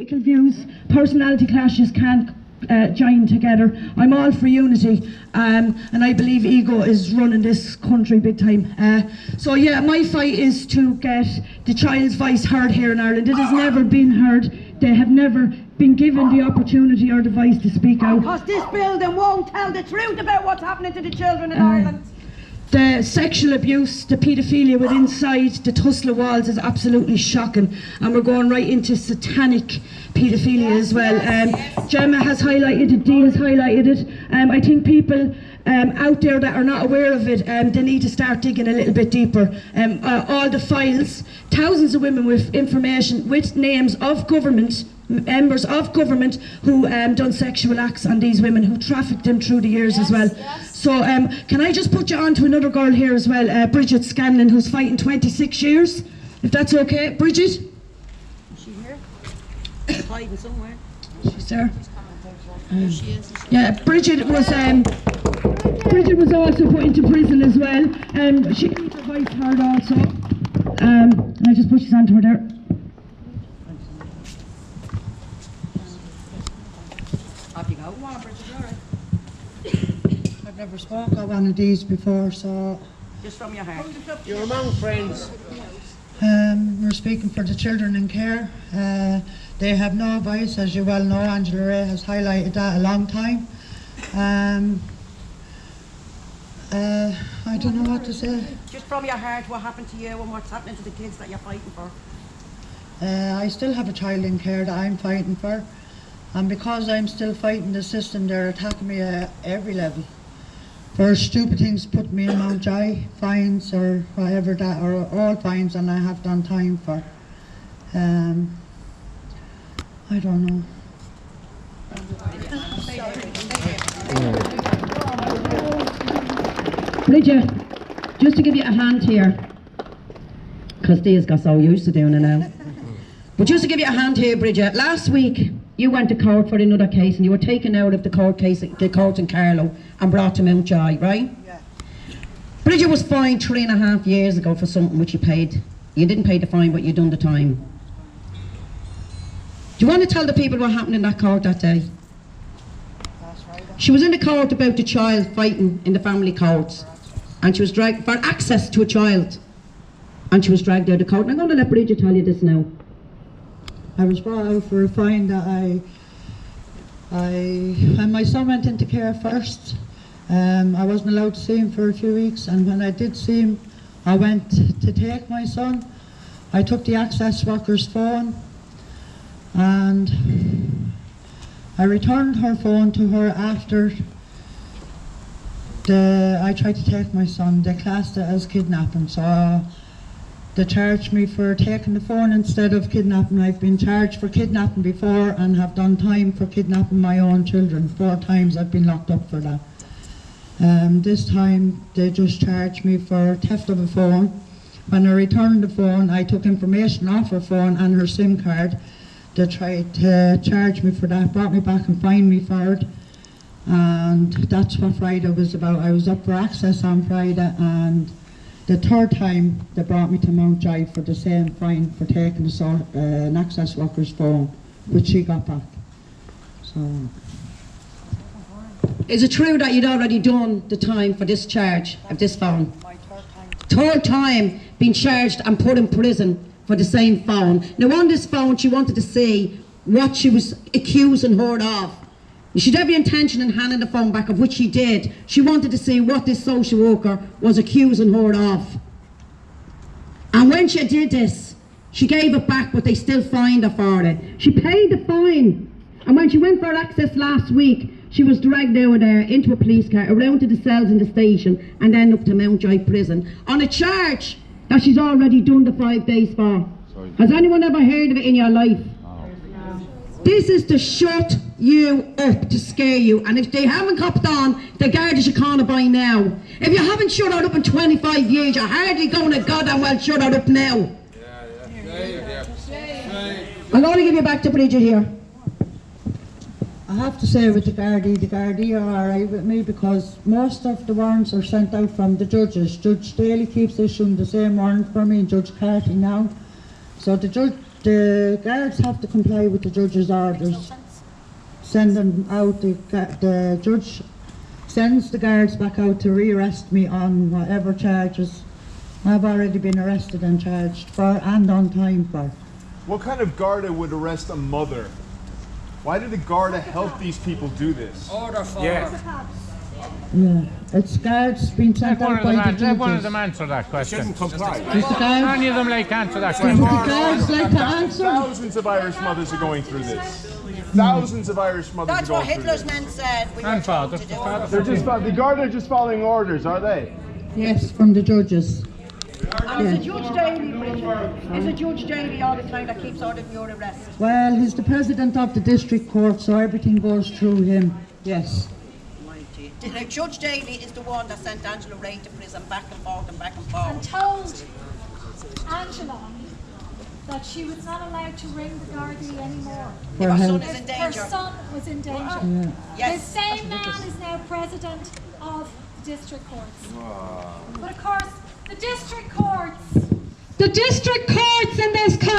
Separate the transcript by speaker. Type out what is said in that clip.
Speaker 1: political views, personality clashes can't join together. I'm all for unity, and I believe ego is running this country big time. So yeah, my fight is to get the child's voice heard here in Ireland. It has never been heard. They have never been given the opportunity or the voice to speak out.
Speaker 2: Because this building won't tell the truth about what's happening to the children in Ireland.
Speaker 1: The sexual abuse, the paedophilia with inside the tussle walls is absolutely shocking, and we're going right into satanic paedophilia as well. Gemma has highlighted it, Dee has highlighted it. I think people out there that are not aware of it, they need to start digging a little bit deeper. All the files, thousands of women with information, with names of government, members of government who done sexual acts on these women, who trafficked them through the years as well. So can I just put you on to another girl here as well, Bridget Scanlon, who's fighting 26 years, if that's okay. Bridget?
Speaker 2: Is she here? She's hiding somewhere.
Speaker 1: She's there. Yeah, Bridget was also put into prison as well. She needs her voice heard also. And I just put you on to her there.
Speaker 2: Off you go. Come on, Bridget, all right.
Speaker 3: I've never spoken on one of these before, so...
Speaker 2: Just from your heart.
Speaker 4: You're among friends.
Speaker 3: We're speaking for the children in care. They have no voice, as you well know. Angela Ray has highlighted that a long time. I don't know what to say.
Speaker 2: Just from your heart, what happened to you and what's happening to the kids that you're fighting for?
Speaker 3: I still have a child in care that I'm fighting for. And because I'm still fighting the system, they're attacking me at every level. For stupid things, put me in Mountjoy, fines or whatever that, or all fines, and I have done time for. I don't know.
Speaker 5: Bridget, just to give you a hand here, because Dee's got so used to doing it now. But just to give you a hand here, Bridget, last week you went to court for another case and you were taken out of the court case, the court in Carlow, and brought to Mountjoy, right?
Speaker 3: Yeah.
Speaker 5: Bridget was fined 3.5 years ago for something which you paid. You didn't pay the fine, but you done the time. Do you want to tell the people what happened in that court that day?
Speaker 3: That's right.
Speaker 5: She was in the court about the child fighting in the family courts, and she was dragged for access to a child, and she was dragged out of court. And I'm going to let Bridget tell you this now.
Speaker 3: I was brought out for a fine that when my son went into care first, I wasn't allowed to see him for a few weeks, and when I did see him, I went to take my son. I took the access worker's phone, and I returned her phone to her after I tried to take my son. They classed it as kidnapping, so they charged me for taking the phone instead of kidnapping. I've been charged for kidnapping before and have done time for kidnapping my own children. 4 times I've been locked up for that. This time they just charged me for theft of a phone. When I returned the phone, I took information off her phone and her SIM card. They tried to charge me for that, brought me back and fined me for it. And that's what Friday was about. I was up for access on Friday, and the 3rd time they brought me to Mountjoy for the same fine for taking an access worker's phone, which she got back. So.
Speaker 5: Is it true that you'd already done the time for this charge of this phone?
Speaker 3: My 3rd time.
Speaker 5: 3rd time being charged and put in prison for the same phone. Now on this phone she wanted to see what she was accusing her of. She had every intention in handing the phone back, of which she did. She wanted to see what this social worker was accusing her of. And when she did this, she gave it back, but they still fined her for it. She paid the fine. And when she went for access last week, she was dragged out of there into a police car, around to the cells in the station, and then up to Mountjoy prison on a charge that she's already done the 5 days for. Sorry. Has anyone ever heard of it in your life? This is to shut you up, to scare you. And if they haven't copped on, the Garda's your corner by now. If you haven't shut her up in 25 years, you're hardly going to goddamn well shut her up now. I'm going to give you back to Bridget here.
Speaker 3: I have to say with the Gardaí are alright with me, because most of the warrants are sent out from the judges. Judge Daly keeps issuing the same warrant for me, and Judge Carty now. So the The guards have to comply with the judge's orders. Send them out, the judge sends the guards back out to rearrest me on whatever charges I've already been arrested and charged for and on time for.
Speaker 4: What kind of Garda would arrest a mother? Why did the Garda help these people do this?
Speaker 6: Order for
Speaker 3: Yeah, it's guards being sent out by the
Speaker 7: Let one of
Speaker 3: judges.
Speaker 7: them answer that question.
Speaker 4: Shouldn't comply.
Speaker 3: Does the guards,
Speaker 7: Any of them like to answer that
Speaker 3: does
Speaker 7: question?
Speaker 3: the guards like to answer?
Speaker 4: Thousands of Irish mothers are going through this. Thousands of Irish mothers
Speaker 2: That's
Speaker 4: are
Speaker 2: what
Speaker 4: going through
Speaker 2: Hitler's
Speaker 4: this.
Speaker 2: men said. We were
Speaker 7: Grandfather.
Speaker 2: told to do.
Speaker 4: They're just the Garda are just following orders, are they?
Speaker 3: Yes, from the judges.
Speaker 2: And it's a Judge Daly, Bridget. It's a Judge Daly all the time that keeps ordering your arrest.
Speaker 3: Well, he's the president of the district court, so everything goes through him. Yes.
Speaker 2: Now, Judge Daly is the one that sent Angela Ray to prison back and forth and back and forth.
Speaker 8: And told Angela that she was not allowed to ring the Gardaí anymore.
Speaker 3: For
Speaker 2: Her son
Speaker 3: help.
Speaker 2: is in
Speaker 8: Her
Speaker 2: danger.
Speaker 8: son was in danger. The
Speaker 2: Yes.
Speaker 8: same man is now president of the district courts. But of course, the district courts
Speaker 1: The district courts in this country